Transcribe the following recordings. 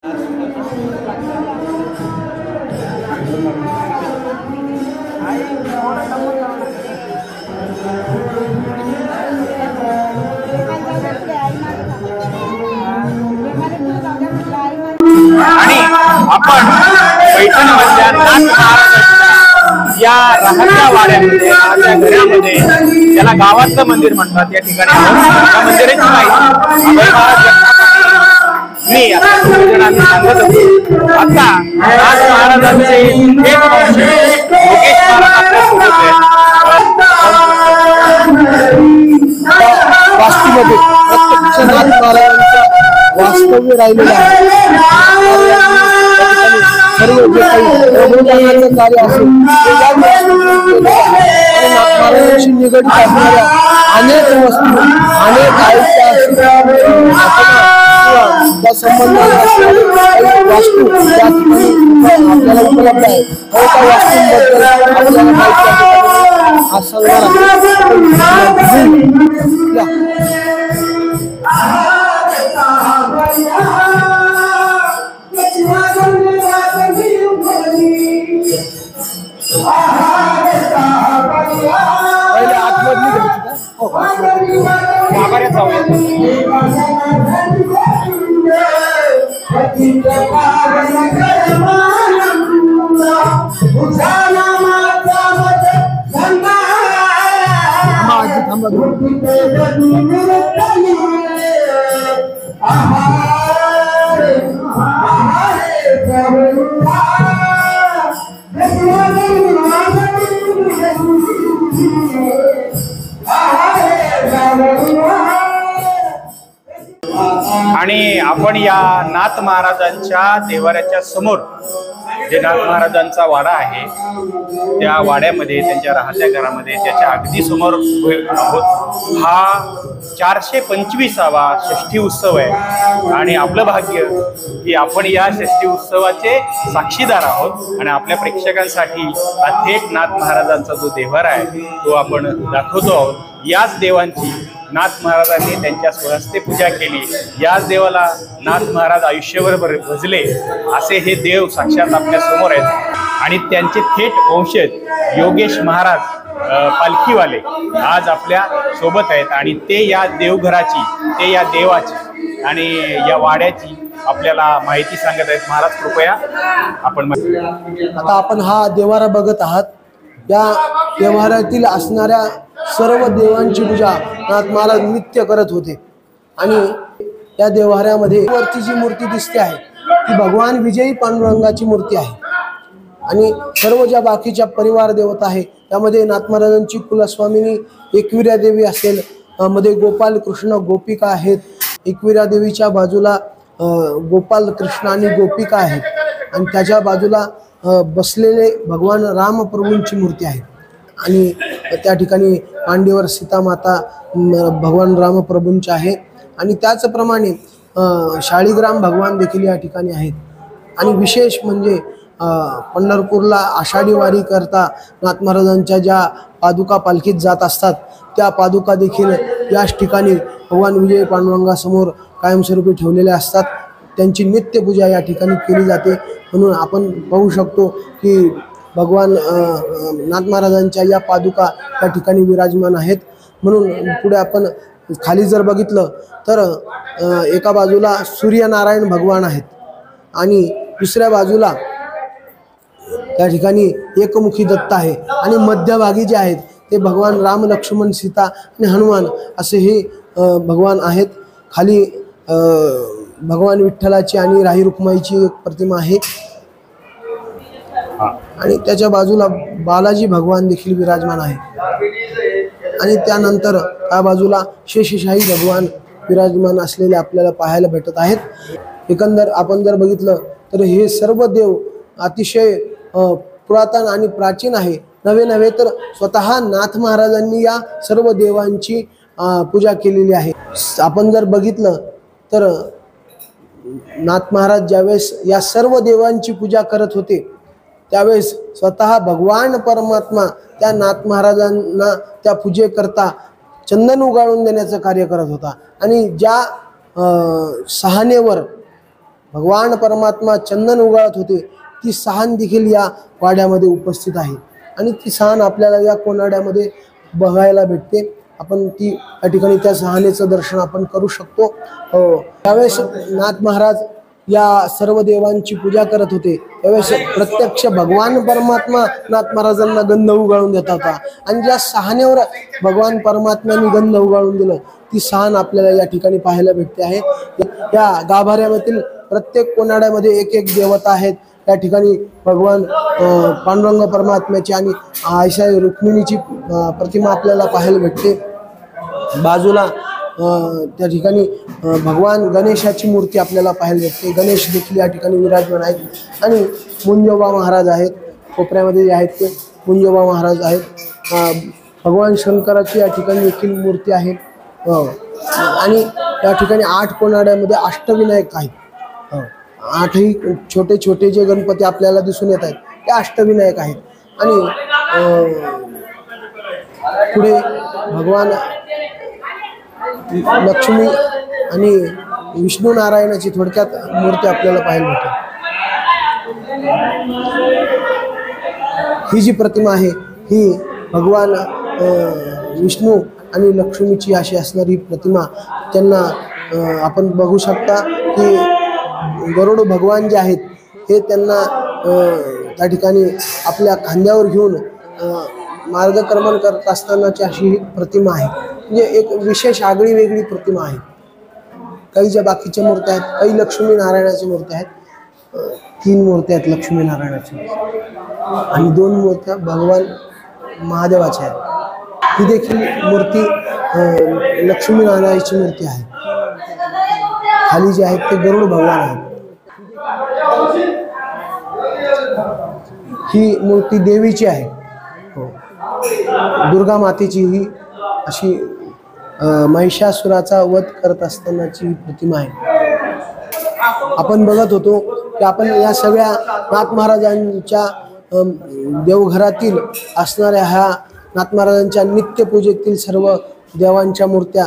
आणि आपण पैठणमधल्या नाथ महाराजांच्या या राहत्या वाड्यामध्ये राहत्या घरामध्ये त्याला गावातलं मंदिर म्हणतात या ठिकाणी या मंदिराची माहिती मी आता जणांनी सांगत होतो। आता नाथ महाराजांचे एक वंश योगेश महाराज आपल्यासोबत आहेत। वास्तूमध्ये प्रत्यक्ष नाथ महाराजांचं वास्तव्य राहिलेलं आहे। सर्व जे काही प्रबोधनाचं कार्य असेल ते या नाथ महाराजांशी निगडीत असणाऱ्या अनेक वस्तू अनेक त्या संबंधाने वास्तू त्या ठिकाणी आपल्याला उपलब्ध आहे। त्या वास्तूंबद्दल आपल्याला माहिती हा सांगणार आणि आपण या नाथ महाराजांच्या देवाऱ्याच्या समोर जे नाथ महाराजांचा वाडा आहे त्या वाड्यामध्ये त्यांच्या राहत्या घरामध्ये त्याच्या अगदी समोर आहोत। हा 425वा षष्ठी उत्सव आहे आणि आपलं भाग्य की आपण या षष्ठी उत्सवाचे साक्षीदार आहोत आणि आपल्या प्रेक्षकांसाठी हा थेट नाथ महाराजांचा जो देवारा आहे तो आपण दाखवतो आहोत। याच देवांची नाथ महाराजांनी त्यांच्या स्वहस्ते पूजा केली, याच देवाला नाथ महाराज आयुष्यभर भजले असे हे देव साक्षात आपल्या समोर आहेत आणि त्यांचे थेट वंशज योगेश महाराज पालखीवाले आज आपल्या सोबत आहेत आणि ते या देवघराची ते या देवाची आणि या वाड्याची आपल्याला माहिती सांगत आहेत। महाराज कृपया आपण आता आपण हा देवारा बघत आहात। या देवाऱ्यातील असणाऱ्या सर्व देवांची पूजा नाथ महाराज नित्य करत होते आणि या देवाऱ्यामध्ये वरती जी मूर्ती दिसते आहे ती भगवान विजयी पांडुरंगाची मूर्ती आहे आणि सर्व ज्या बाकीच्या परिवार देवता आहे त्यामध्ये नाथ महाराजांची कुलस्वामिनी एकविरा देवी असेल, मध्ये गोपाल कृष्ण गोपिका आहेत, एकविरा देवीच्या बाजूला गोपाल कृष्ण आणि गोपिका आहेत आणि त्याच्या बाजूला बसलेले भगवान रामप्रभूंची मूर्ती आहे आणि त्या ठिकाणी मांडीवर सीता माता भगवान रामप्रभूंची आहे आणि त्याचप्रमाणे शाळीग्राम भगवान देखील या ठिकाणी आहेत। आणि विशेष म्हणजे पंढरपूरला आषाढी वारी करता नाथ महाराजांच्या ज्या पादुका पालखीत जात असतात त्या पादुका देखील याच ठिकाणी भगवान विजय पांडुरंगासमोर कायमस्वरूपी ठेवलेल्या असतात। त्यांची नित्यपूजा या ठिकाणी केली जाते म्हणून आपण पाहू शकतो की भगवान नाथ महाराजांच्या या पादुका या ठिकाणी विराजमान आहेत। म्हणून पुढे आपण खाली जर बघितलं तर एका बाजूला सूर्यनारायण भगवान आहेत आणि दुसऱ्या बाजूला त्या ठिकाणी एकमुखी दत्त आहे आणि मध्यभागी जे आहेत ते भगवान राम लक्ष्मण सीता आणि हनुमान असे हे भगवान आहेत। खाली भगवान विठ्ठलाची आणि राही रुक्माईची एक प्रतिमा आहे आणि त्याच्या बाजूला बालाजी भगवान देखील विराजमान आहे आणि त्यानंतर त्या बाजूला शेषशाही भगवान विराजमान असलेले आपल्याला पाहायला भेटत आहेत। एकंदर आपण जर बघितलं तर हे सर्व देव अतिशय पुरातन आणि प्राचीन आहे। नव्हे तर स्वतः नाथ महाराजांनी या सर्व देवांची पूजा केलेली आहे। आपण जर बघितलं तर नाथ महाराज ज्यावेळेस या सर्व देवांची पूजा करत होते त्यावेळेस स्वतः भगवान परमात्मा त्या नाथ महाराजांना त्या पूजेकरता चंदन उगाळून देण्याचं कार्य करत होता आणि ज्या सहानेवर भगवान परमात्मा चंदन उगाळत होते ती सहान देखील या वाड्यामध्ये उपस्थित आहे आणि ती सहान आपल्याला या कोनाड्यामध्ये बघायला भेटते। आपण ती या ठिकाणी त्या सहानेचं दर्शन आपण करू शकतो। त्यावेळेस नाथ महाराज या सर्व देवांची पूजा करत होते त्यावेळेस प्रत्यक्ष भगवान परमात्मा नाथ महाराजांना गंध उगाळून देत होता आणि ज्या सहानेवर भगवान परमात्म्यांनी गंध उगाळून दिलं ती सहान आपल्याला या ठिकाणी पाहायला भेटते आहे। या गाभाऱ्यामधील प्रत्येक कोनाड्यामध्ये एक एक देवता आहेत। त्या ठिकाणी भगवान पांडुरंग परमात्म्याची आणि आईशाई रुक्मिणीची प्रतिमा आपल्याला पाहायला भेटते। बाजूला त्या ठिकाणी भगवान गणेशाची मूर्ती आपल्याला पाहायला भेटते। गणेश देखील या ठिकाणी विराजमान आहेत आणि मुंजोबा महाराज आहेत कोपऱ्यामध्ये जे आहेत ते मुंजोबा महाराज आहेत। भगवान शंकराची या ठिकाणी देखील मूर्ती आहे आणि या ठिकाणी 8 कोनाड्यामध्ये अष्टविनायक आहेत। 8ही छोटे छोटे जे गणपती आपल्याला दिसून येत आहेत ते अष्टविनायक आहेत आणि पुढे भगवान लक्ष्मी आणि विष्णू नारायणाची थोडक्यात मूर्ती आपल्याला पाहायला मिळते। ही जी प्रतिमा आहे ही भगवान विष्णू आणि लक्ष्मीची अशी असणारी प्रतिमा त्यांना आपण बघू शकता की गरुड भगवान जे आहेत हे त्यांना त्या ठिकाणी आपल्या खांद्यावर घेऊन मार्गक्रमण करत असतानाची अशी ही प्रतिमा आहे। म्हणजे एक विशेष आगळी वेगळी प्रतिमा आहे। काही ज्या बाकीच्या मूर्त्या आहेत काही लक्ष्मी नारायणाच्या मूर्त्या आहेत 3 मूर्त्या आहेत लक्ष्मी नारायणाच्या आणि 2 मूर्त्या भगवान महादेवाच्या आहेत। ही देखील मूर्ती लक्ष्मी नारायणाची मूर्ती आहे। खाली जे आहेत ते गरुड भगवान आहेत। ही मूर्ती देवीची आहे दुर्गा मातेची ही अशी महिषासुराचा वध करत असतानाची प्रतिमा आहे। आपण बघत होतो की आपण या सगळ्या नाथ महाराजांच्या देवघरातील असणाऱ्या ह्या नाथ महाराजांच्या नित्यपूजेतील सर्व देवांच्या मूर्त्या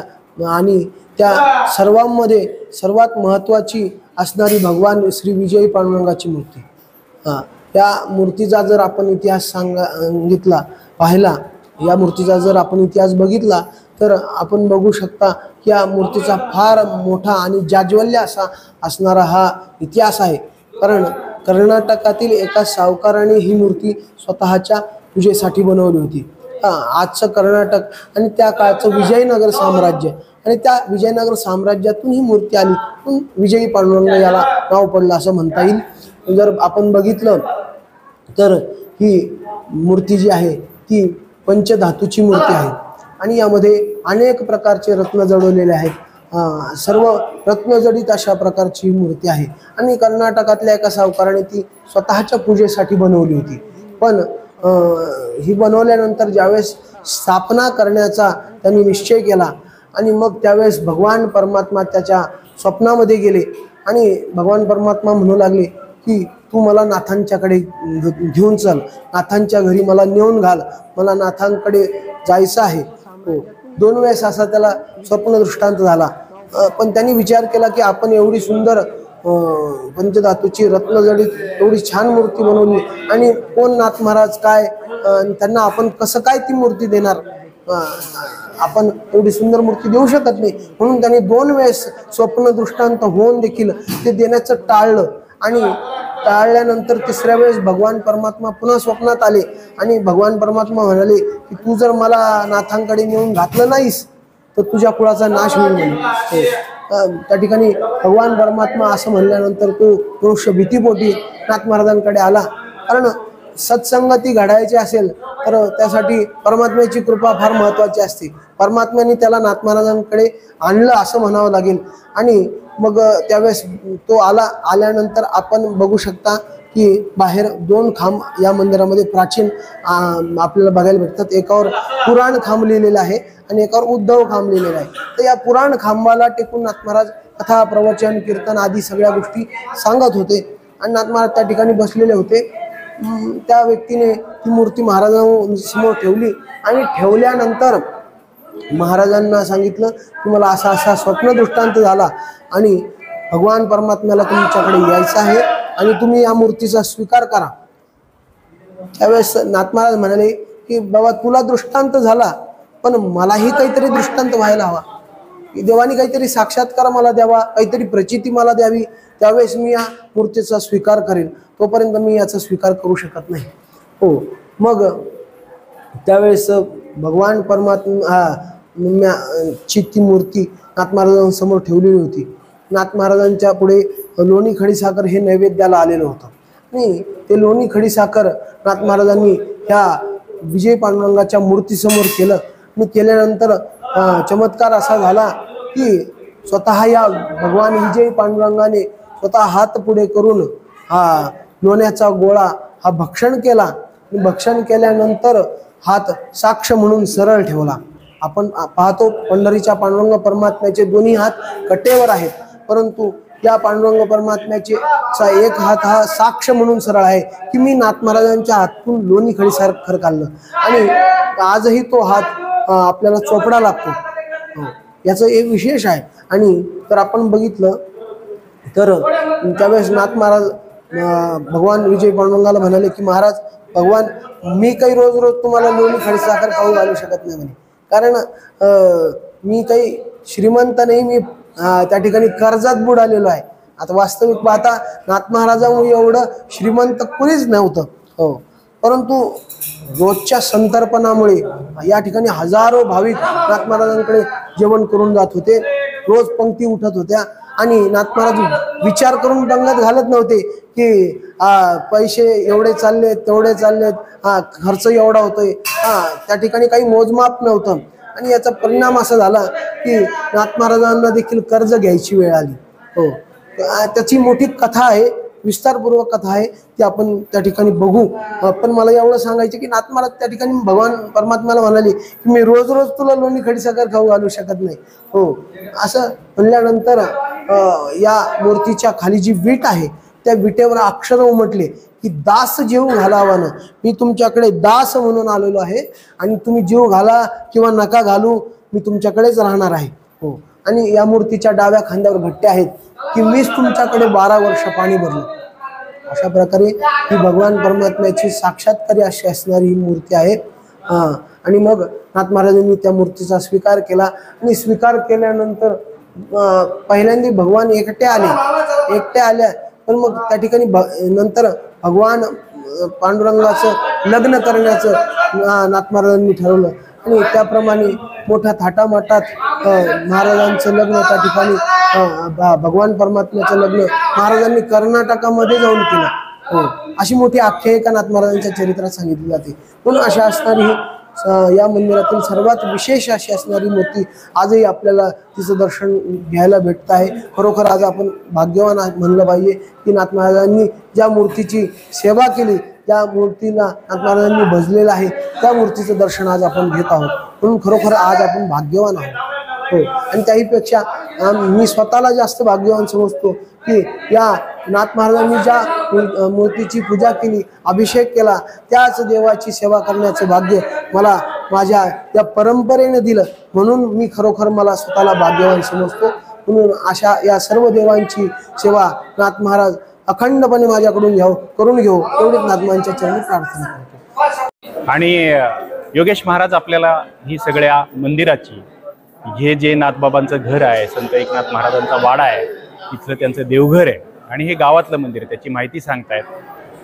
आणि त्या सर्वांमध्ये सर्वात महत्त्वाची असणारी भगवान श्री विजयी पांडुरंगाची मूर्ती या मूर्तीचा जर आपण इतिहास सांगितला पाहिला या मूर्तीचा जर आपण इतिहास बघितला तर आपण बघू शकता की या मूर्तीचा फार मोठा आणि जाज्वल्य असा असणारा हा इतिहास आहे। कारण कर्नाटकातील एका सावकाराने ही मूर्ती स्वतःच्या पूजेसाठी बनवली होती। आजचं कर्नाटक आणि त्या काळचं विजयनगर साम्राज्य आणि त्या विजयनगर साम्राज्यातून ही मूर्ती आली पण विजयी पांडुरंग याला नाव पडलं असं म्हणता येईल। जर आपण बघितलं तर ही मूर्ती जी आहे ती पंचधातूची मूर्ती आहे आणि यामध्ये अनेक प्रकारचे रत्न जडवलेले आहेत। सर्व रत्नजडित अशा प्रकारची मूर्ती आहे आणि कर्नाटकातल्या एका सावकाराने ती स्वतःच्या पूजेसाठी बनवली होती। पण ही बनवल्यानंतर ज्यावेळेस स्थापना करण्याचा त्यांनी निश्चय केला आणि मग त्यावेळेस भगवान परमात्मा त्याच्या स्वप्नामध्ये गेले आणि भगवान परमात्मा म्हणू लागले की तू मला नाथांच्याकडे घेऊन चल, नाथांच्या घरी मला नेऊन घाल, मला नाथांकडे जायचं आहे। 2 वेळेस असा त्याला स्वप्न दृष्टांत झाला पण त्यांनी विचार केला की आपण एवढी सुंदर पंचधातूची रत्नजडित एवढी छान मूर्ती बनवली आणि कोण नाथ महाराज काय त्यांना आपण कसं काय ती मूर्ती देणार, आपण एवढी सुंदर मूर्ती देऊ शकत नाही। म्हणून त्यांनी 2 वेळेस स्वप्न दृष्टांत होऊन देखील ते देण्याचं टाळलं आणि टाळल्यानंतर 3ऱ्या वेळेस भगवान परमात्मा पुन्हा स्वप्नात आले आणि भगवान परमात्मा म्हणाले की तू जर मला नाथांकडे नेऊन घातलं नाहीस तर तुझ्या कुळाचा नाश होईल म्हणे। त्या ठिकाणी भगवान परमात्मा असं म्हणल्यानंतर तो मनुष्य भीतीपोटी नाथ महाराजांकडे आला। कारण सत्संगती घडायची असेल तर त्यासाठी परमात्म्याची कृपा फार महत्त्वाची असते। परमात्म्याने त्याला नाथ महाराजांकडे आणलं असं म्हणावं लागेल आणि मग त्यावेळेस तो आल्यानंतर आपण बघू शकता की बाहेर 2 खांब या मंदिरामध्ये प्राचीन आपल्याला बघायला भेटतात। एकावर पुराण खांब लिहिलेला आहे आणि एकावर उद्धव खांब लिहिलेला आहे। तर या पुराण खांबाला टेकून नाथ महाराज कथा प्रवचन कीर्तन आदी सगळ्या गोष्टी सांगत होते आणि नाथ महाराज त्या ठिकाणी बसलेले होते। त्या व्यक्तीने ती मूर्ती महाराजांसमोर ठेवली आणि ठेवल्यानंतर महाराजांना सांगितलं की मला असा असा स्वप्न दृष्टांत झाला आणि भगवान परमात्म्याला तुमच्याकडे यायचं आहे आणि तुम्ही या मूर्तीचा स्वीकार करा. त्यावेळेस नाथ महाराज म्हणाले की बाबा तुला दृष्टांत झाला, पण मलाही काहीतरी दृष्टांत व्हायला हवा. देवानी काहीतरी साक्षात्कार मला द्यावा, काहीतरी प्रचिती मला द्यावी, त्यावेळेस मी या मूर्तीचा स्वीकार करेन. तोपर्यंत मी याचा स्वीकार करू शकत नाही. हो, मग त्यावेळेस भगवान परमात्म्याची ती मूर्ती नाथ महाराजांसमोर ठेवलेली होती. नाथ महाराजांच्या पुढे लोणी खडीसाखर हे नैवेद्याला आलेलं होतं आणि ते लोणी खडीसाखर नाथ महाराजांनी ह्या विजय पांडुरंगाच्या मूर्तीसमोर केलं. आणि केल्यानंतर चमत्कार असा झाला की स्वतः या भगवान विजय पांडुरंगाने स्वतः हात पुढे करून हा लोण्याचा गोळा हा भक्षण केला. भक्षण केल्यानंतर हात साक्ष म्हणून सरळ ठेवला. आपण पाहतो पंढरीच्या पांडुरंग परमात्म्याचे दोन्ही हात कटेवर आहेत, परंतु या पांडुरंग परमात्म्याचे एक हात हा साक्ष म्हणून सरळ आहे की मी नाथ महाराजांच्या हातून लोणी खडीसाखर काढलं. आणि आजही तो हात आपल्याला चोपडा लागतो. याचं एक विशेष आहे. आणि तर आपण बघितलं तर त्यावेळेस नाथ महाराज भगवान विजय पांडुरंगाला म्हणाले की महाराज भगवान मी काही रोज रोज तुम्हाला लोणी खडीसाखर खाऊ घालू शकत नाही म्हणे, कारण मी काही श्रीमंत नाही, मी त्या ठिकाणी कर्जात बुडालेलो आहे. आता वास्तविक पाहता नाथ महाराजांमुळे एवढं श्रीमंत कुणीच नव्हतं. हो, परंतु रोजच्या संतर्पणामुळे या ठिकाणी हजारो भाविक नाथ महाराजांकडे जेवण करून जात होते. रोज पंक्ती उठत होत्या आणि नाथ महाराज विचार करून पंगत घालत नव्हते की पैसे एवढे चाललेत तेवढे चाललेत, खर्च एवढा होतोय. त्या ठिकाणी काही मोजमाप नव्हतं. आणि याचा परिणाम असा झाला की नाथ महाराजांना देखील कर्ज घ्यायची वेळ आली. हो, त्याची मोठी कथा आहे, विस्तारपूर्वक कथा आहे, ती आपण त्या ठिकाणी बघू. पण मला एवढं सांगायचं की नाथ महाराज त्या ठिकाणी भगवान परमात्म्याला म्हणाले की मी रोज रोज तुला लोणी खडीसाखर खाऊ घालू शकत नाही. हो, असं म्हणल्यानंतर या मूर्तीच्या खाली जी वीट आहे त्या विटेवर अक्षर उमटले की दास जीव घालावानं, मी तुमच्याकडे दास म्हणून आलेलो आहे आणि तुम्ही जीव घाला किंवा नका घालू, मी तुमच्याकडेच राहणार आहे. हो, आणि या मूर्तीच्या डाव्या खांद्यावर घट्टे आहेत की मीच तुमच्याकडे 12 वर्ष पाणी भरलं. अशा प्रकारे ही भगवान परमात्म्याची साक्षात्कारी अशी असणारी ही मूर्ती आहे. आणि मग नाथ महाराजांनी त्या मूर्तीचा स्वीकार केला. आणि स्वीकार केल्यानंतर पहिल्यांदा भगवान एकटे आल्या, पण मग त्या ठिकाणी नंतर भगवान पांडुरंगाचं लग्न करण्याचं नाथ महाराजांनी ठरवलं. आणि त्याप्रमाणे मोठ्या थाटामाटात महाराजांचं लग्न त्या ठिकाणी भगवान परमात्म्याचं लग्न महाराजांनी कर्नाटकामध्ये जाऊन केलं. हो, अशी मोठी आख्यायिका नाथ महाराजांच्या चरित्रात सांगितली जाते. म्हणून अशा असणारी या मंदिरातील सर्वात विशेष अशी असणारी मूर्ती आजही आपल्याला तिचं दर्शन घ्यायला भेटत आहे. खरोखर आज आपण भाग्यवान म्हणलं पाहिजे की नाथ महाराजांनी ज्या मूर्तीची सेवा केली, ज्या मूर्तीला नाथ महाराजांनी भजलेलं आहे, त्या मूर्तीचं दर्शन आज आपण घेत आहोत. म्हणून खरोखर आज आपण भाग्यवान आहोत. हो, आणि त्याहीपेक्षा मी स्वतःला जास्त भाग्यवान समजतो की या नाथ महाराजांनी ज्या मूर्तीची पूजा केली, अभिषेक केला, त्याच देवाची सेवा करण्याचं भाग्य मला माझ्या या परंपरेने दिलं. म्हणून मी खरोखर मला स्वतःला भाग्यवान समजतो. म्हणून अशा या सर्व देवांची सेवा नाथ महाराज अखंडपणे माझ्याकडून करून घेऊ एवढीच नाथमांच्या चरणी प्रार्थना करतो. आणि योगेश महाराज आपल्याला ही सगळ्या मंदिराची, हे जे नाथबाबांचं घर आहे, संत एकनाथ महाराजांचा वाडा आहे, तिथलं त्यांचं देवघर आहे आणि हे गावातलं मंदिर आहे, त्याची माहिती सांगतायत.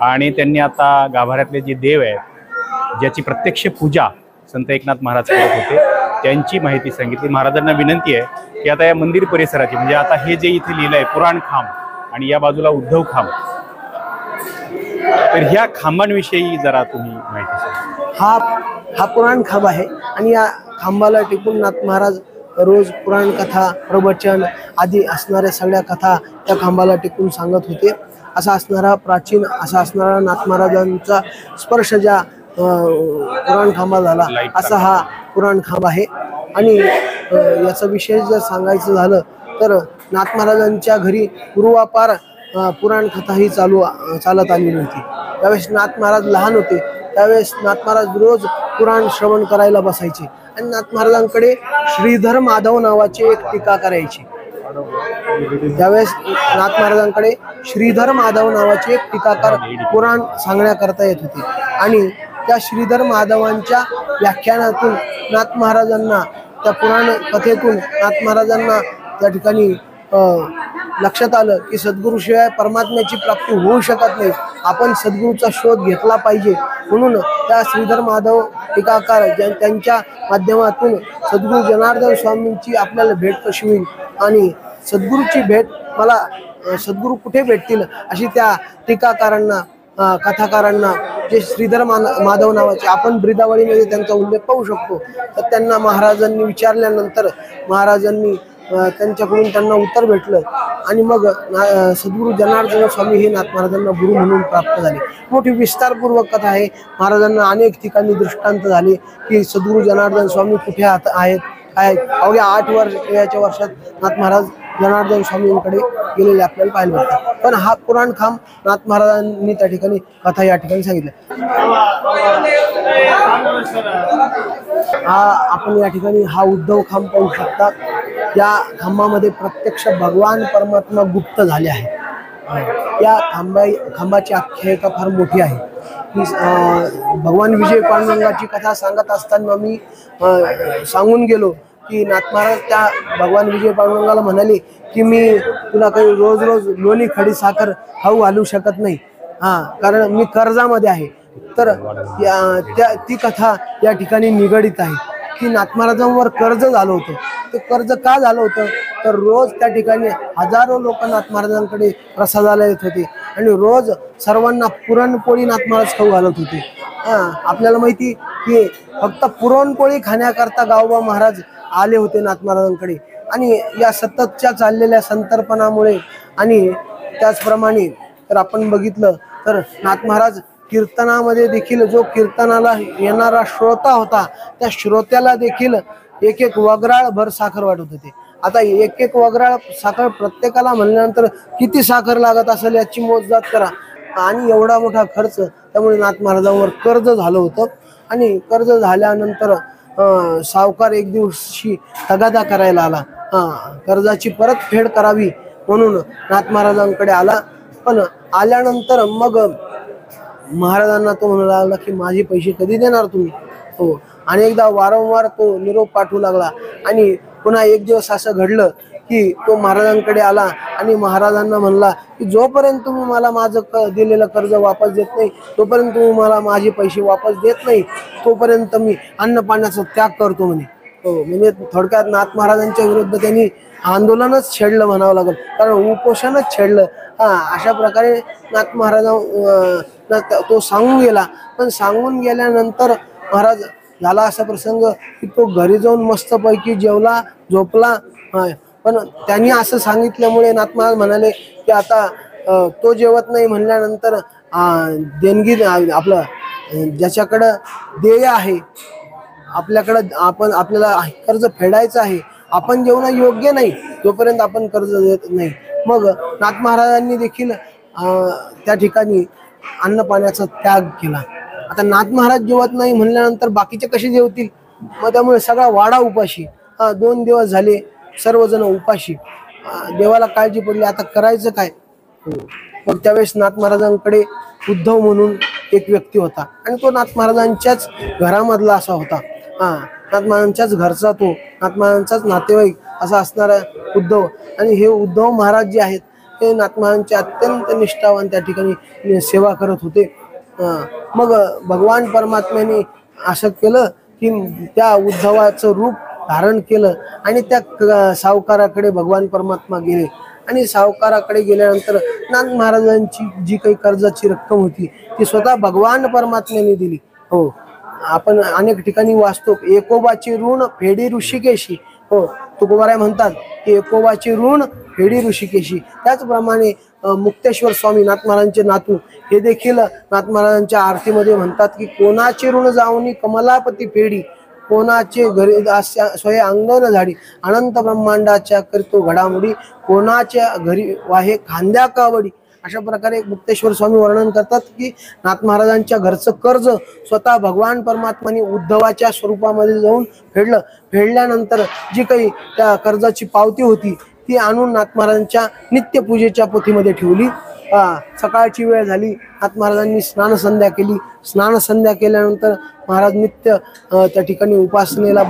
आणि त्यांनी आता गाभाऱ्यातले जे देव आहेत ज्याची प्रत्यक्ष पूजा संत एकनाथ महाराज करत होते त्यांची माहिती सांगितली. महाराजांना विनंती आहे की आता या मंदिर परिसराची, म्हणजे आता हे जे इथे लिहिलं आहे पुराण खांब आणि या बाजूला उद्धव खांब, तर ह्या खांबांविषयी जरा तुम्ही माहिती सांगा. हा पुराण खांब आहे आणि या खांबाला टिकून नाथ महाराज रोज पुराण कथा, प्रवचन आदी असणाऱ्या सगळ्या कथा त्या खांबाला टिकून सांगत होते. असा असणारा प्राचीन असा असणारा नाथ महाराजांचा स्पर्श ज्या पुराण खांबा झाला असा हा पुराण खांब आहे. आणि याचा विशेष जर सांगायचं झालं तर नाथ महाराजांच्या घरी पूर्वापार पुराण कथा ही चालत आलेली होती. त्यावेळेस नाथ महाराज लहान होते, त्यावेळेस नाथ महाराज रोज पुराण श्रवण करायला बसायचे आणि नाथ महाराजांकडे श्रीधर माधव नावाचे एक टीका करायचे. त्यावेळेस नाथ महाराजांकडे श्रीधर माधव नावाचे एक टीकाकार पुराण सांगण्याकरता येत होते आणि त्या श्रीधर माधवांच्या व्याख्यानातून नाथ महाराजांना, त्या पुराण कथेतून नाथ महाराजांना त्या ठिकाणी लक्षात आलं की सद्गुरूशिवाय परमात्म्याची प्राप्ती होऊ शकत नाही, आपण सद्गुरूचा शोध घेतला पाहिजे. म्हणून त्या श्रीधर माधव टीकाकार त्यांच्या माध्यमातून सद्गुरू जनार्दन स्वामींची आपल्याला भेट कशी होईल आणि सद्गुरूची भेट मला सद्गुरू कुठे भेटतील अशी त्या टीकाकारांना, कथाकारांना, जे श्रीधर माधव नावाचे, आपण ब्रिदावळीमध्ये त्यांचा उल्लेख पाहू शकतो. तर त्यांना महाराजांनी विचारल्यानंतर महाराजांनी त्यांच्याकडून त्यांना उत्तर भेटलं आणि मग सद्गुरू जनार्दन स्वामी हे नाथ महाराजांना गुरु म्हणून प्राप्त झाले. मोठी विस्तारपूर्वक कथा आहे. महाराजांना अनेक ठिकाणी दृष्टांत झाले की सद्गुरू जनार्दन स्वामी कुठे आहेत, काय अवघ्या 8 वयाच्या वर्षात नाथ महाराज जनार्दन स्वामींकडे गेलेले आपल्याला पाहायला मिळतात. पण हा पुराण खांब नाथ महाराजांनी त्या ठिकाणी कथा या ठिकाणी सांगितलं. आपण या ठिकाणी हा उद्धव खांब पाहू शकता. या खांबामध्ये प्रत्यक्ष भगवान परमात्मा गुप्त झाले आहे. या खांबाची आख्यायिका फार मोठी आहे. भगवान विजय पांडुरंगाची कथा सांगत असताना मी सांगून गेलो की नाथ महाराज त्या भगवान विजय पांडुरंगाला म्हणाले की मी तुला काही रोज रोज लोणी खडी साखर खाऊ घालू शकत नाही, कारण मी कर्जामध्ये आहे. तर ती कथा या ठिकाणी निगडीत आहे की नाथ महाराजांवर कर्ज झालं होतं. ते कर्ज का झालं होतं तर रोज त्या ठिकाणी हजारो लोक नाथ महाराजांकडे प्रसादाला येत होते आणि रोज सर्वांना पुरणपोळी नाथ महाराज खाऊ घालत होते. आपल्याला माहिती की फक्त पुरणपोळी खाण्याकरता गावोबा महाराज आले होते नाथ महाराजांकडे आणि या सततच्या चाललेल्या संतर्पणामुळे आणि त्याचप्रमाणे तर आपण बघितलं तर नाथ महाराज कीर्तनामध्ये देखील जो कीर्तनाला येणारा श्रोता होता त्या श्रोत्याला देखील एक एक वगराळ भर साखर वाटत होते. आता एक एक वगराळ साखर प्रत्येकाला म्हणल्यानंतर किती साखर लागत असेल याची मोजदाद करा. आणि एवढा मोठा खर्च, त्यामुळे नाथ महाराजांवर कर्ज झालं होतं आणि कर्ज झाल्यानंतर सावकार एक दिवशी तगादा करायला आला. कर्जाची परतफेड करावी म्हणून नाथ महाराजांकडे आला. पण आल्यानंतर मग महाराजांना तो म्हणू लागला की माझे पैसे कधी देणार तुम्ही. हो, अनेकदा वारंवार तो निरोप पाठवू लागला आणि पुन्हा एक दिवस असं घडलं की तो महाराजांकडे आला आणि महाराजांना म्हणला की जोपर्यंत तुम्ही मला माझं दिलेलं कर्ज वापस देत नाही, तोपर्यंत तुम्ही मला माझे पैसे वापस देत नाही, तोपर्यंत मी अन्न पाण्याचा त्याग करतो म्हणे. हो, म्हणजे थोडक्यात नाथ महाराजांच्या विरुद्ध त्यांनी आंदोलनच छेडलं म्हणावं लागेल, कारण उपोषणच छेडलं. अशा प्रकारे नाथ महाराज तो सांगून गेला. पण सांगून गेल्यानंतर महाराज झाला असा प्रसंग की तो घरी जाऊन मस्तपैकी जेवला, झोपला. पण त्यांनी असं सांगितल्यामुळे नाथ महाराज म्हणाले की आता तो जेवत नाही म्हणल्यानंतर देणगी आपलं ज्याच्याकडं देय आहे, आपल्याकडं आपल्याला कर्ज फेडायचं आहे, आपण जेवणं योग्य नाही जोपर्यंत आपण कर्ज देत नाही. मग नाथ महाराजांनी देखील त्या ठिकाणी अन्न पाण्याचा त्याग केला. आता नाथ महाराज जेवत नाही म्हणल्यानंतर बाकीचे कसे जेवतील. मग त्यामुळे सगळा वाडा उपाशी. 2 दिवस झाले सर्वजण उपाशी. देवाला काळजी पडली, आता करायचं काय. मग त्यावेळेस नाथ महाराजांकडे उद्धव म्हणून एक व्यक्ती होता आणि तो नाथ महाराजांच्याच घरामधला असा होता. नाथ महाराजांच्याच घरचा, तो नाथ महाराजांचाच नातेवाईक असा असणारा उद्धव. आणि हे उद्धव महाराज जे आहेत ते नाथ महाराजांचे अत्यंत निष्ठावान त्या ठिकाणी सेवा करत होते. मग भगवान परमात्म्याने असं केलं की त्या उद्धवाचं रूप धारण केलं आणि त्या सावकाराकडे भगवान परमात्मा गेले आणि सावकाराकडे गेल्यानंतर नाथ महाराजांची जी काही कर्जाची रक्कम होती ती स्वतः भगवान परमात्म्याने दिली. हो, आपण अनेक ठिकाणी वाचतो एकोबाची ऋण फेडी ऋषिकेशी. हो, तुकोबाराय म्हणतात की एकोबाची ऋण फेडी ऋषिकेशी. त्याचप्रमाणे मुक्तेश्वर स्वामी नाथ महाराजांचे नातू हे देखील नाथ महाराजांच्या आरतीमध्ये म्हणतात की कोणाचे ऋण जाऊनी कमलापती फेडी, कोणाचे घरी स्वय अंगण झाडी, अनंत ब्रह्मांडाच्या करतो घडामोडी, कोणाच्या घरी वाहे खांद्या कावडी. अशा प्रकारे मुक्तेश्वर स्वामी वर्णन करतात की नाथ महाराजांच्या घरचं कर्ज स्वतः भगवान परमात्माने उद्धवाच्या स्वरूपामध्ये जाऊन फेडलं. फेडल्यानंतर जी काही त्या कर्जाची पावती होती ती आणून नाथ महाराजांच्या नित्यपूजेच्या पोथीमध्ये ठेवली. सकाळची वेळ झाली, नाथ महाराजांनी स्नानसंध्या केली. स्नानसंध्या केल्यानंतर महाराज नित्य त्या ठिकाणी उपासनेला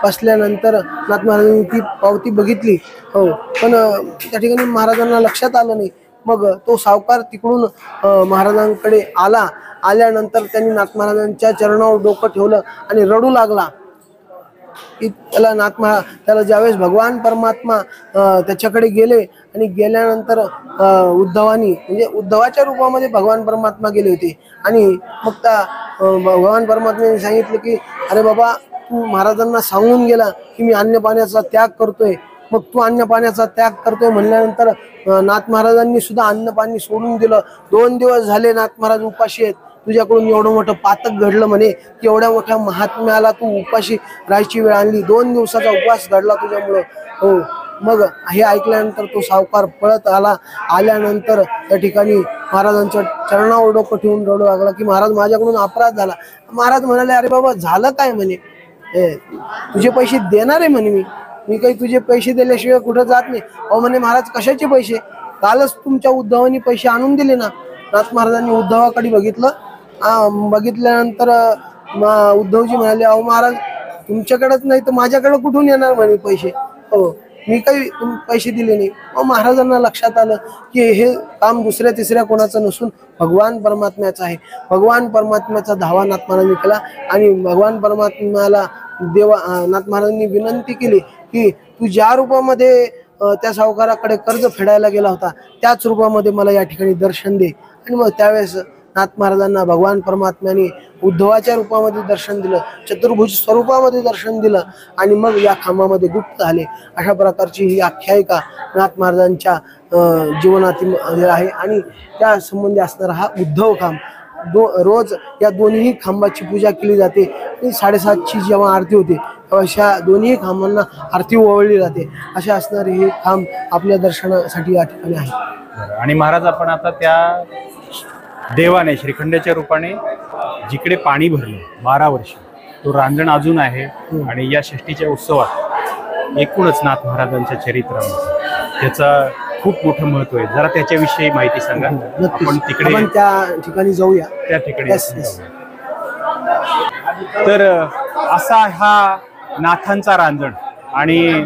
बसल्यानंतर नाथ महाराजांनी ती पावती बघितली. हो, पण त्या ठिकाणी महाराजांना लक्षात आलं नाही. मग तो सावकार तिकडून महाराजांकडे आल्यानंतर त्यांनी नाथ महाराजांच्या चरणावर डोकं ठेवलं आणि रडू लागला. त्याला ज्यावेळेस भगवान परमात्मा त्याच्याकडे गेले आणि गेल्यानंतर उद्धवाच्या रूपामध्ये भगवान परमात्मा गेले होते. आणि मग त्या भगवान परमात्म्याने सांगितलं की अरे बाबा, तू महाराजांना सांगून गेला की मी अन्न पाण्याचा त्याग करतोय, मग तू अन्न पाण्याचा त्याग करतोय म्हणल्यानंतर नाथ महाराजांनी सुद्धा अन्न पाणी सोडून दिलं. 2 दिवस झाले नाथ महाराज उपाशी आहेत. तुझ्याकडून एवढं मोठं पातक घडलं म्हणे की एवढ्या मोठ्या महात्म्याला तू उपाशी राहायची वेळ आणली. 2 दिवसाचा उपवास घडला तुझ्यामुळं. हो, मग हे ऐकल्यानंतर तो सावकार पळत आल्यानंतर त्या ठिकाणी महाराजांच्या चरणावर डोकं ठेवून रडू लागला की महाराज, माझ्याकडून अपराध झाला. महाराज म्हणाले, अरे बाबा, झालं काय म्हणे, तुझे पैसे देणार आहे म्हणे, मी काही तुझे पैसे दिल्याशिवाय कुठं जात नाही. अहो म्हणे, महाराज कशाचे पैसे, कालच तुमच्या उद्धवानी पैसे आणून दिले ना. नाथ महाराजांनी उद्धवाकडे बघितल्यानंतर उद्धवजी म्हणाले, अहो महाराज, तुमच्याकडेच नाही तर माझ्याकडे कुठून येणार म्हणे पैसे. हो, मी काही पैसे दिले नाही. महाराजांना लक्षात आलं की हे काम दुसऱ्या तिसऱ्या कोणाचं नसून भगवान परमात्म्याचं आहे. भगवान परमात्म्याचा धावा नाथ महाराजांनी केला आणि भगवान परमात्म्याला नाथ महाराजांनी विनंती केली की तू ज्या रूपामध्ये त्या सावकाराकडे कर्ज फेडायला गेला होता त्याच रूपामध्ये मला या ठिकाणी दर्शन दे. आणि मग त्यावेळेस नाथ महाराजांना भगवान परमात्म्याने उद्धवाच्या रूपामध्ये दर्शन दिलं, चतुर्भुज स्वरूपामध्ये दर्शन दिलं आणि मग या खांबामध्ये गुप्त झाले. अशा प्रकारची ही आख्यायिका नाथ महाराजांच्या जीवनातील आहे. आणि त्या संबंधी असणारा हा उद्धव खांब. रोज या दोन्ही खांबाची पूजा केली जाते. 7:30ची जेव्हा आरती होते तेव्हा अशा दोन्ही खांबांना आरती ओवाळली जाते. असे असणारे हे खांब आपल्या दर्शनासाठी या ठिकाणी आहे. आणि महाराज, आपण आता त्या देवाने श्रीखंडाच्या रूपाने जिकडे पाणी भरलं 12 वर्ष, तो रांजण अजून आहे. आणि या षष्टीच्या उत्सवात एकूणच नाथ महाराजांच्या चरित्रामध्ये त्याचा खूप मोठं महत्व आहे. जरा त्याच्याविषयी माहिती सांगा. आपण त्या ठिकाणी जाऊया. त्या ठिकाणी तर असा हा नाथांचा रांजण आणि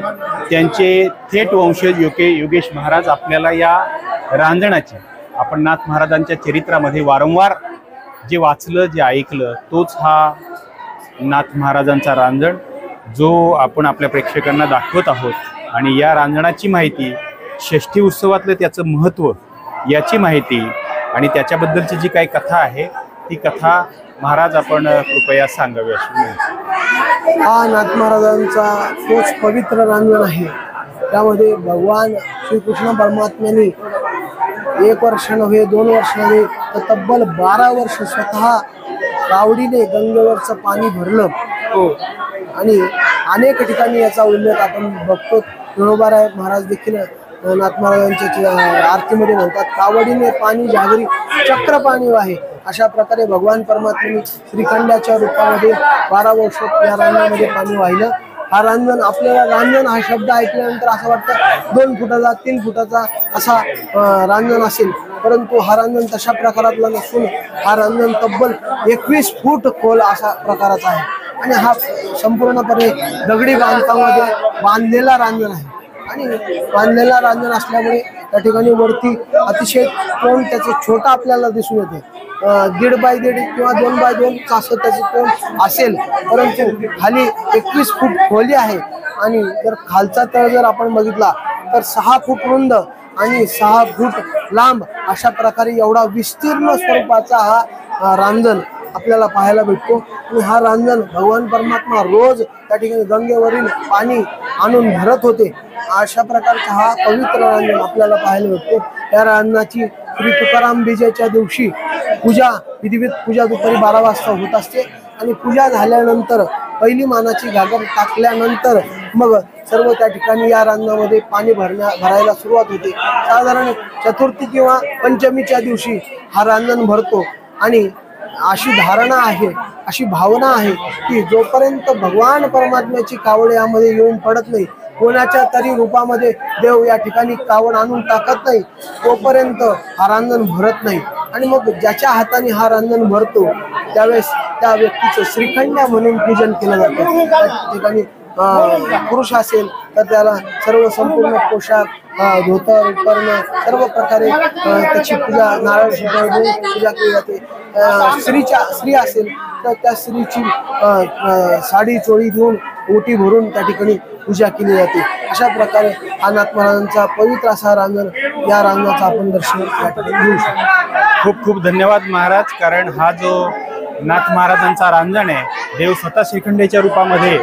त्यांचे थेट वंशज योगेश महाराज आपल्याला या रांजणाची, आपण नाथ महाराजांच्या चरित्रामध्ये वारंवार जे वाचलं, जे ऐकलं, तोच हा नाथ महाराजांचा रांजण जो आपण आपल्या प्रेक्षकांना दाखवत आहोत. आणि या रांजणाची माहिती, षष्ठी उत्सवातलं त्याचं महत्त्व, याची माहिती आणि त्याच्याबद्दलची जी काही कथा आहे ती कथा महाराज आपण कृपया सांगावी अशी विनंती. हा नाथ महाराजांचा तोच पवित्र रांजण आहे. त्यामध्ये भगवान श्रीकृष्ण परमात्म्याने 1 वर्ष नव्हे, 2 वर्ष नव्हे, तर तब्बल 12 वर्ष स्वतः गावडीने गंगेवरचं पाणी भरलं. हो, आणि अनेक ठिकाणी याचा उल्लेख आपण बघतो. गणोबाराय महाराज देखील नाथ महाराजांच्या आरतीमध्ये म्हणतात, कावडीने पाणी जागरी चक्र पाणी वाहे. अशा प्रकारे भगवान परमात्म्याने श्रीखंडाच्या रूपामध्ये 12 वर्ष या रांजणामध्ये पाणी वाहिलं. हा रांजण, आपल्याला रांजण हा शब्द ऐकल्यानंतर असं वाटतं 2 फुटाचा 3 फुटाचा असा रांजण असेल, परंतु हा रांजण तशा प्रकारातला नसून हा रांजण तब्बल 21 फूट खोल असा प्रकाराचा आहे. आणि हा संपूर्णपणे दगडी बांधकामामध्ये बांधलेला रांजण आहे. आणि बांधलेला रांजण असल्यामुळे त्या ठिकाणी वरती अतिशय तोंड त्याचं छोटं आपल्याला दिसून येते. 1.5 बाय 1.5 किंवा 2 बाय 2 असं त्याचं तोंड असेल, परंतु खाली 21 फूट खोली आहे. आणि जर खालचा तळ जर आपण बघितला तर 6 फूट रुंद आणि 6 फूट लांब अशा प्रकारे एवढा विस्तीर्ण स्वरूपाचा हा रांजण आपल्याला पाहायला भेटतो. आणि हा रांजण भगवान परमात्मा रोज त्या ठिकाणी गंगेवरील पाणी आणून भरत होते. अशा प्रकारचा हा पवित्र रांजण आपल्याला पाहायला भेटतो. या रांजणाची श्री तुकाराम बीजेच्या दिवशी विधिवत पूजा दुपारी 12 वाजता होत असते. आणि पूजा झाल्यानंतर पहिली मानाची घागर टाकल्यानंतर मग सर्व त्या ठिकाणी या रांजणामध्ये पाणी भरायला सुरुवात होते. साधारण चतुर्थी किंवा पंचमीच्या दिवशी हा रांजण भरतो. आणि अशी धारणा आहे, अशी भावना आहे की जोपर्यंत भगवान परमात्म्याची कावड यामध्ये येऊन पडत नाही कोणाच्या तरी रूपामध्ये देव या ठिकाणी कावड आणून टाकत नाही तोपर्यंत हा रांजण भरत नाही. आणि मग ज्याच्या हाताने हा रांजण भरतो त्यावेळेस त्या व्यक्तीचं श्रीखंड म्हणून पूजन केलं जातं. त्या ठिकाणी पुरुष असेल तर त्याला सर्व संपूर्ण पोशाख, धोतर, उपकरण सर्व प्रकारे त्याची पूजा नारळ देऊन पूजा केली जाते. स्त्री असेल तर त्या स्त्रीची साडी चोळी देऊन ओटी भरून त्या ठिकाणी पूजा केली जाते. अशा प्रकारे हा नाथ महाराजांचा पवित्र असा रांजण, या रांजणाचा आपण दर्शन या ठिकाणी घेऊ शकतो. खूप खूप धन्यवाद महाराज. कारण हा जो नाथ महाराजांचा रांजण आहे, देव स्वतः श्रीखंडेच्या रूपामध्ये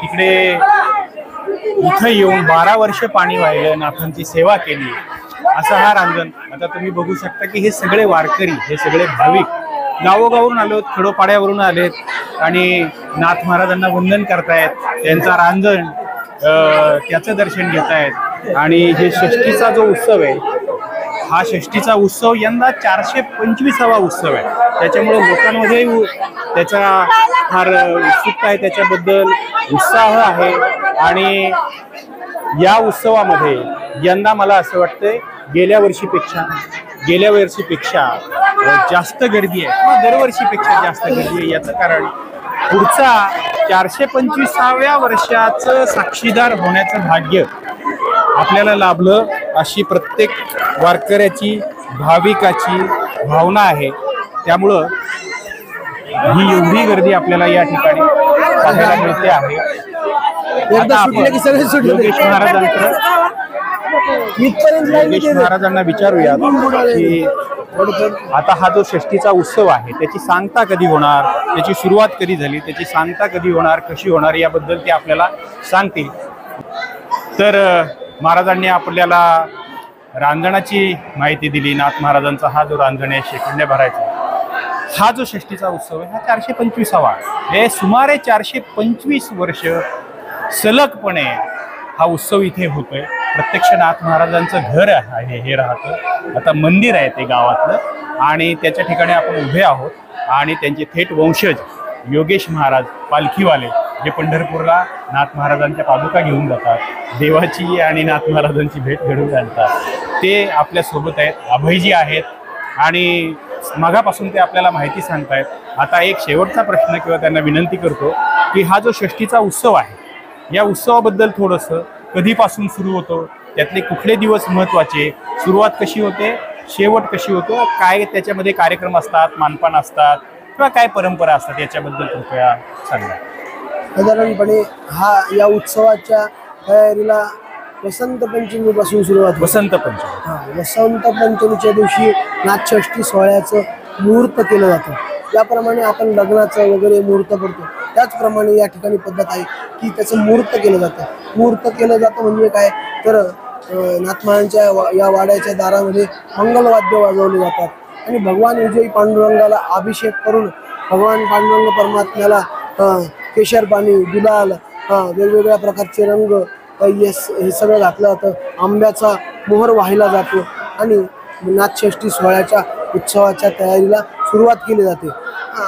तिकडे इथं येऊन 12 वर्ष पाणी वाहिलं, नाथांची सेवा केली, असा हा रांजण. आता तुम्ही बघू शकता की हे सगळे वारकरी, हे सगळे भाविक गावोगावरून आलेत, खेडोपाड्यावरून आलेत आणि नाथ महाराजांना वंदन करतायत, त्यांचा रांजण त्याचं दर्शन घेत आहेत. आणि हे षष्टीचा जो उत्सव आहे, हा षष्टीचा उत्सव यंदा 425वा उत्सव आहे. त्याच्यामुळे लोकांमध्ये त्याचा फार उत्सुकता आहे, त्याच्याबद्दल उत्साह आहे. आणि या उत्सवामध्ये यंदा मला असं वाटतंय गेल्या वर्षीपेक्षा जास्त गर्दी आहे, किंवा दरवर्षीपेक्षा जास्त गर्दी आहे. याचं कारण पुढचा 425व्या वर्षाचं साक्षीदार होण्याचं भाग्य आपल्याला लाभलं, अशी प्रत्येक वारकऱ्याची, भाविकाची भावना आहे. त्यामुळं ही एवढी गर्दी आपल्याला या ठिकाणी पाहायला मिळते आहे. आता आपण योगेश महाराजांना विचारूया की आता हा जो षष्टीचा उत्सव आहे त्याची सांगता कधी होणार, त्याची सुरुवात कधी झाली, त्याची सांगता कधी होणार, कशी होणार, याबद्दल ते आपल्याला सांगतील. तर महाराजांनी आपल्याला रांजणाची माहिती दिली. नाथ महाराजांचा हा जो रांजण आहे, शेखंड्या भरायचा, हा जो षष्टीचा उत्सव आहे, हा 425वा हे सुमारे 425 वर्ष सलगपणे हा उत्सव इथे होतोय. प्रत्यक्ष नाथ महाराजांचं घर आहे हे राहतं. आता मंदिर आहे ते गावातलं आणि त्याच्या ठिकाणी आपण उभे आहोत. आणि त्यांचे थेट वंशज योगेश महाराज पालखीवाले, जे पंढरपूरला नाथ महाराजांच्या पादुका घेऊन जातात, देवाची आणि नाथ महाराजांची भेट घडवून आणतात, ते आपल्या सोबत आहेत. अभयजी आहेत आणि मागापासून ते आपल्याला माहिती सांगतायत. आता एक शेवटचा प्रश्न किंवा त्यांना विनंती करतो की हा जो षष्टीचा उत्सव आहे, या उत्सवाबद्दल थोडंसं कधीपासून सुरू होतो, त्यातले कुठले दिवस महत्त्वाचे, सुरुवात कशी होते, शेवट कशी होतो, काय त्याच्यामध्ये कार्यक्रम असतात, मानपान असतात किंवा काय परंपरा असतात, याच्याबद्दल कृपया सांगा. साधारणपणे या उत्सवाच्या तयारीला वसंत पंचमीपासून सुरुवात होते. वसंत पंचमी, वसंत पंचमीच्या दिवशी नाथषष्ठी सोहळ्याचं मुहूर्त केलं जातं. याप्रमाणे आपण लग्नाचं वगैरे मुहूर्त करतो, त्याचप्रमाणे या ठिकाणी पद्धत आहे की त्याचं मुहूर्त केलं जातं. मुहूर्त केलं जातं म्हणजे काय तर नाथ महाराजांच्या या वाड्याच्या दारामध्ये मंगलवाद्य वाजवले जातात आणि भगवान विजयी पांडुरंगाला अभिषेक करून भगवान पांडुरंग परमात्म्याला केशर पाणी, गुलाल, वेगवेगळ्या प्रकारचे रंग हे सगळं घातलं जातं. आंब्याचा मोहर वाहिला जातो आणि नाथषष्ठी सोहळ्याच्या उत्सवाच्या तयारीला सुरुवात केली जाते.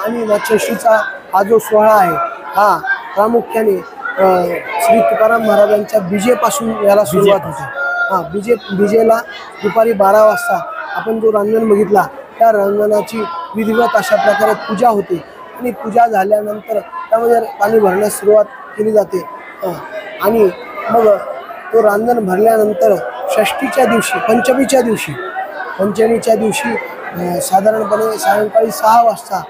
आणि नाथषष्ठीचा हा जो सोहळा आहे हा प्रामुख्याने श्री तुकाराम महाराजांच्या बीजेपासून याला सुरुवात होते. बीजेला दुपारी 12 वाजता आपण जो रांजण बघितला, त्या रांजणाची विधिवत अशा प्रकारे पूजा होते आणि पूजा झाल्यानंतर त्यामध्ये पाणी भरण्यास सुरुवात केली जाते. आणि मग तो रांजण भरल्यानंतर षष्टीच्या दिवशी, पंचमीच्या दिवशी साधारणपणे सायंकाळी 6 वाजता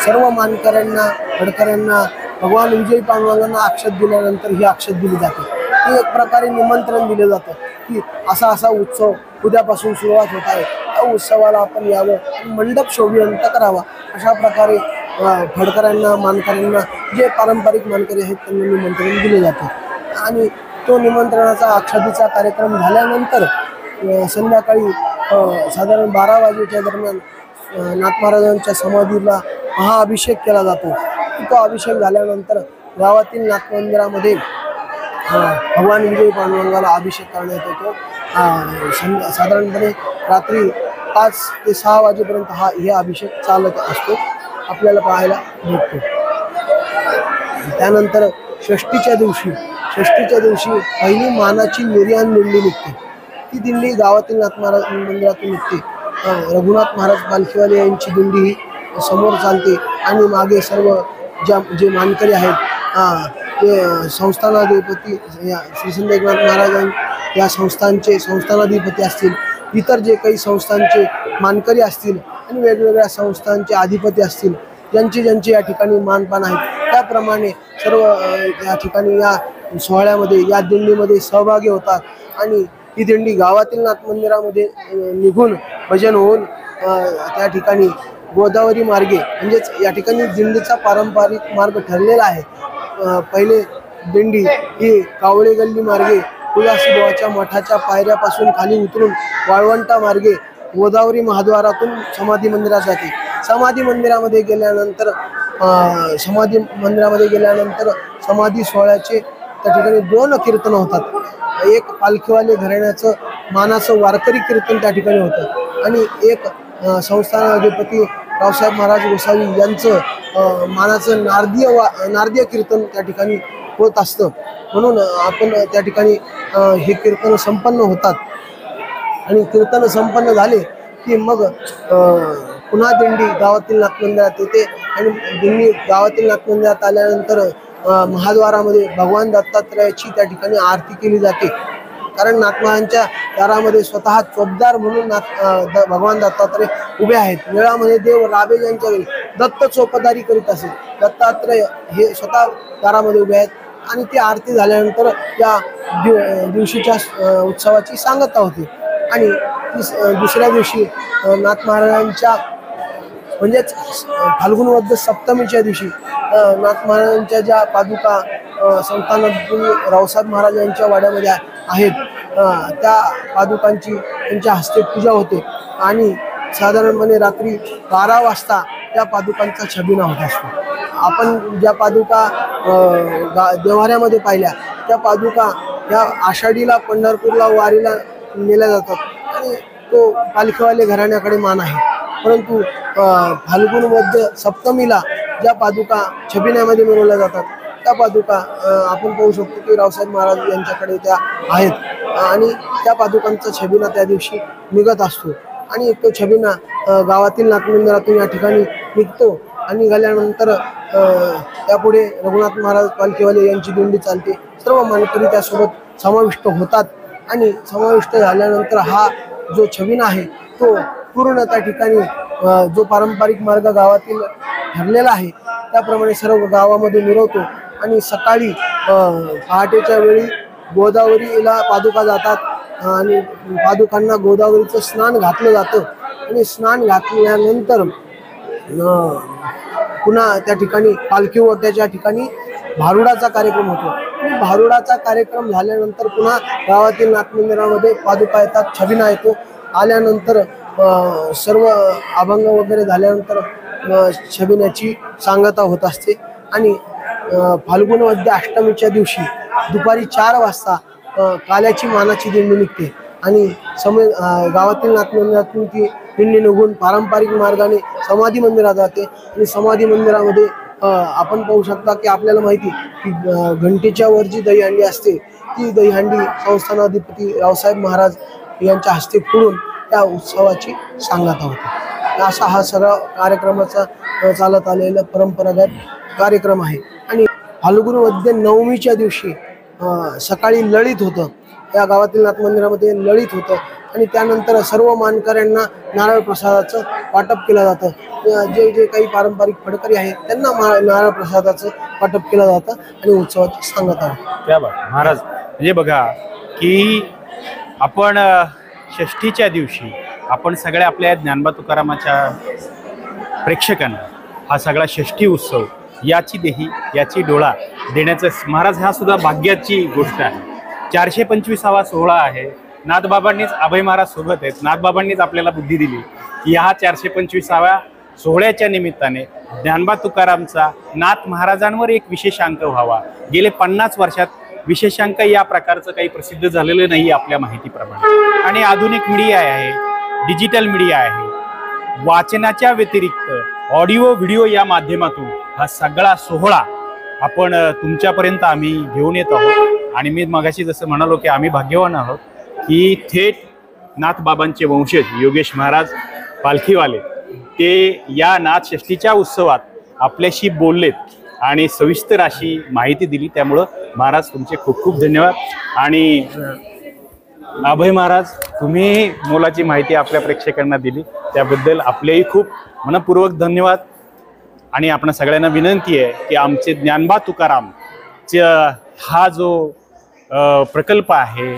सर्व मानकऱ्यांना, फडकऱ्यांना भगवान विजयी पांडुरंगांना अक्षत दिल्यानंतर ही अक्षत दिली जाते. हे एक प्रकारे निमंत्रण दिलं जातं की असा उत्सव उद्यापासून सुरुवात होत आहे, त्या उत्सवाला आपण यावं, मंडप शोभिवंत करावा, अशा प्रकारे फडकऱ्यांना, मानकऱ्यांना, जे पारंपरिक मानकरी आहेत त्यांना निमंत्रण दिले जाते. आणि तो निमंत्रणाचा अक्षतेचा कार्यक्रम झाल्यानंतर संध्याकाळी साधारण 12 वाजेच्या दरम्यान नाथ महाराजांच्या समाधीला महाअभिषेक केला जातो. तो अभिषेक झाल्यानंतर गावातील नाथ मंदिरामध्ये भगवान विजयी पांडुरंगाला अभिषेक करण्यात येतो. साधारणपणे रात्री 5 ते 6 वाजेपर्यंत हे अभिषेक चालत असतो, आपल्याला पाहायला भेटतो. त्यानंतर षष्टीच्या दिवशी पहिली मानाची निर्याण दिंडी निघते. ती दिंडी गावातील नाथ महाराज मंदिरातून निघते. रघुनाथ महाराज पालखीवाले यांची दिंडी ही समोर चालते आणि मागे सर्व जे मानकरी आहेत ते संस्थानाधिपती या श्री संत एकनाथ महाराज या संस्थांचे संस्थानाधिपती असतील, इतर जे काही संस्थांचे मानकरी असतील आणि वेगवेगळ्या संस्थांचे अधिपती असतील, ज्यांचे या ठिकाणी मानपान आहेत, त्याप्रमाणे सर्व या ठिकाणी या सोहळ्यामध्ये या दिंडीमध्ये सहभागी होतात. आणि ही दिंडी गावातील नाथ मंदिरामध्ये निघून भजन होऊन त्या ठिकाणी गोदावरी मार्गे म्हणजेच या ठिकाणी दिंडीचा पारंपरिक मार्ग ठरलेला आहे. पहिले दिंडी ही कावळे गल्ली मार्गे तुळशीदेवाच्या मठाच्या पायऱ्यापासून खाली उतरून वाळवंटा मार्गे गोदावरी महाद्वारातून समाधी मंदिरात जाते. समाधी मंदिरामध्ये गेल्यानंतर समाधी सोहळ्याचे त्या ठिकाणी 2 कीर्तन होतात. एक पालखीवाले घराण्याचं मानाचं वारकरी कीर्तन त्या ठिकाणी होतं आणि एक संस्थानाधिपती रावसाहेब महाराज गोसावी यांचं मानाचं नारदीय कीर्तन त्या ठिकाणी होत असतं. म्हणून आपण त्या ठिकाणी हे कीर्तन संपन्न होतात आणि कीर्तन संपन्न झाले की मग पुन्हा दिंडी गावातील नाथ मंदिरात येते आणि दिंडी गावातील नाथ मंदिरात आल्यानंतर महाद्वारामध्ये भगवान दत्तात्रयाची त्या ठिकाणी आरती केली जाते. कारण नाथमहाराजांच्या दारामध्ये स्वतः चोपदार म्हणून भगवान दत्तात्रय उभे आहेत. वेळामध्ये देव राबे यांच्या वेळी दत्त चोपदारी करीत असे. दत्तात्रय हे स्वतः दारामध्ये उभे आहेत आणि ती आरती झाल्यानंतर या दिवशीच्या उत्सवाची सांगता होते. आणि दुसऱ्या दिवशी नाथ महाराजांच्या म्हणजेच फाल्गुन वद्य सप्तमीच्या दिवशी नाथ महाराजांच्या ज्या पादुका संस्थानाधिपती रावसाहेब महाराज यांच्या वाड्यामध्ये आहेत, त्या पादुकांची त्यांच्या हस्ते पूजा होते आणि साधारणपणे रात्री 12 वाजता त्या पादुकांचा छबिना होत असतो. आपण ज्या पादुका देवाऱ्यामध्ये पाहिल्या त्या पादुका या आषाढीला पंढरपूरला वारीला नेल्या जातात आणि तो पालखीवाले घराण्याकडे मान आहे. परंतु फाल्गुन वद्य सप्तमीला ज्या पादुका छबिन्यामध्ये मिळवल्या जातात त्या पादुका आपण पाहू शकतो की रावसाहेब महाराज यांच्याकडे त्या आहेत आणि त्या पादुकांचा छबिना त्या दिवशी निघत असतो आणि तो छबिना गावातील नाथ मंदिरातून या ठिकाणी निघतो आणि निघाल्यानंतर त्यापुढे रघुनाथ महाराज पालखीवाले यांची दिंडी चालते. सर्व मानकरी त्यासोबत समाविष्ट होतात आणि समाविष्ट झाल्यानंतर हा जो छबिना आहे तो पूर्ण त्या ठिकाणी जो पारंपरिक मार्ग गावातील ठरलेला आहे त्याप्रमाणे सर्व गावामध्ये मिरवतो आणि सकाळी पहाटेच्या वेळी गोदावरीला पादुका जातात आणि पादुकांना गोदावरीचं स्नान घातलं जातं आणि स्नान घातल्यानंतर पुन्हा त्या ठिकाणी पालखी ओट्याच्या ठिकाणी भारुडाचा कार्यक्रम होतो. भारुडाचा कार्यक्रम झाल्यानंतर पुन्हा गावातील नाथ मंदिरामध्ये पादुका येतात, छबिना येतो. आल्यानंतर सर्व अभंग वगैरे झाल्यानंतर छबिन्याची सांगता होत असते आणि फाल्गुन वद्य अष्टमीच्या दिवशी दुपारी 4 वाजता काल्याची मानाची दिंडी निघते आणि गावातील नाथ मंदिरातून ती दिंडी निघून पारंपरिक मार्गाने समाधी मंदिरात जाते आणि समाधी मंदिरामध्ये आपण पाहू शकता की आपल्याला माहिती की घंटेच्या वर जी दहीहंडी असते ती दहीहंडी संस्थानाधिपती रावसाहेब महाराज यांच्या हस्ते फोडून त्या उत्सवाची सांगता होते. असा हा सगळा कार्यक्रमाचा चालत आलेला परंपरागत कार्यक्रम आहे. आणि फाल्गुन वद्य नवमीच्या दिवशी सकाळी लळित होतं. या गावातील नाथ मंदिरामध्ये लळित होतं आणि त्यानंतर सर्व मानकऱ्यांना नारळ प्रसादाचं वाटप केलं जातं. जे काही पारंपरिक फडकरी आहेत त्यांना नारळ प्रसादाचं वाटप केलं जातं आणि उत्सवाची सांगता होते. त्या महाराज म्हणजे बघा की आपण षष्ठीच्या दिवशी आपण सगळ्या आपल्या ज्ञानबा तुकारामाच्या प्रेक्षकांना हा सगळा षष्ठी उत्सव याची देही याची डोळा देण्याचं महाराज हा सुद्धा भाग्याची गोष्ट आहे. 425वा सोहळा आहे. नाथबाबांनीच अभय महाराज सोबत आहेत. नाथबाबांनीच आपल्याला बुद्धी दिली की ह्या 425व्या सोहळ्याच्या निमित्ताने ज्ञानबा तुकारामचा नाथ महाराजांवर एक विशेषांक व्हावा. गेले 50 वर्षात विशेषांक या प्रकारचं काही प्रसिद्ध झालेलं नाही आपल्या माहितीप्रमाणे. आणि आधुनिक मीडिया आहे, डिजिटल मीडिया आहे, वाचनाच्या व्यतिरिक्त ऑडिओ व्हिडिओ या माध्यमातून हा सगळा सोहळा आपण तुमच्यापर्यंत आम्ही घेऊन येत आहोत. आणि मी मगाशी जसं म्हणालो की आम्ही भाग्यवान आहोत की थेट नाथबाबांचे वंशज योगेश महाराज पालखीवाले ते या नाथषष्ठीच्या उत्सवात आपल्याशी बोललेत आणि सविस्तर अशी माहिती दिली. त्यामुळं महाराज तुमचे खूप खूप धन्यवाद. आणि अभय महाराज, तुम्ही मोलाची माहिती आपल्या प्रेक्षकांना दिली त्याबद्दल आपलेही खूप मनपूर्वक धन्यवाद. आणि आपण सगळ्यांना विनंती आहे की आमचे ज्ञानबा तुकाराम हा जो प्रकल्प आहे,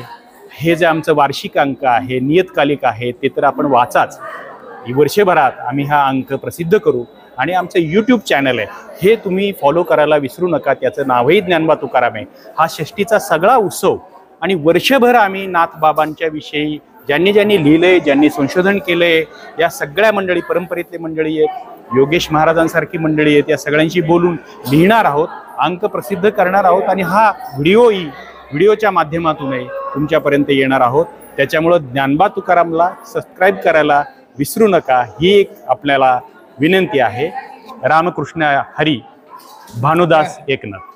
हे जे आमचं वार्षिक अंक आहे, नियतकालिक आहे, ते तर आपण वाचाच. वर्षभरात आम्ही हा अंक प्रसिद्ध करू. आणि आमचं यूट्यूब चॅनल आहे हे तुम्ही फॉलो करायला विसरू नका. त्याचं नावही ज्ञानबा तुकाराम आहे. हा षष्टीचा सगळा उत्सव आणि वर्षभर आम्ही नाथबाबांच्या विषयी ज्यांनी ज्यांनी लिहिलंय, ज्यांनी संशोधन केलंय, या सगळ्या मंडळी, परंपरेतले मंडळी आहेत, योगेश महाराजांसारखी मंडळी आहेत, या सगळ्यांशी बोलून लिहिणार आहोत, अंक प्रसिद्ध करणार आहोत. आणि हा व्हिडिओच्या माध्यमातूनही तुमच्यापर्यंत येणार आहोत. त्याच्यामुळं ज्ञानबा तुकारामला सबस्क्राईब करायला विसरू नका, ही एक आपल्याला विनंती आहे. रामकृष्ण हरी. भानुदास एकनाथ.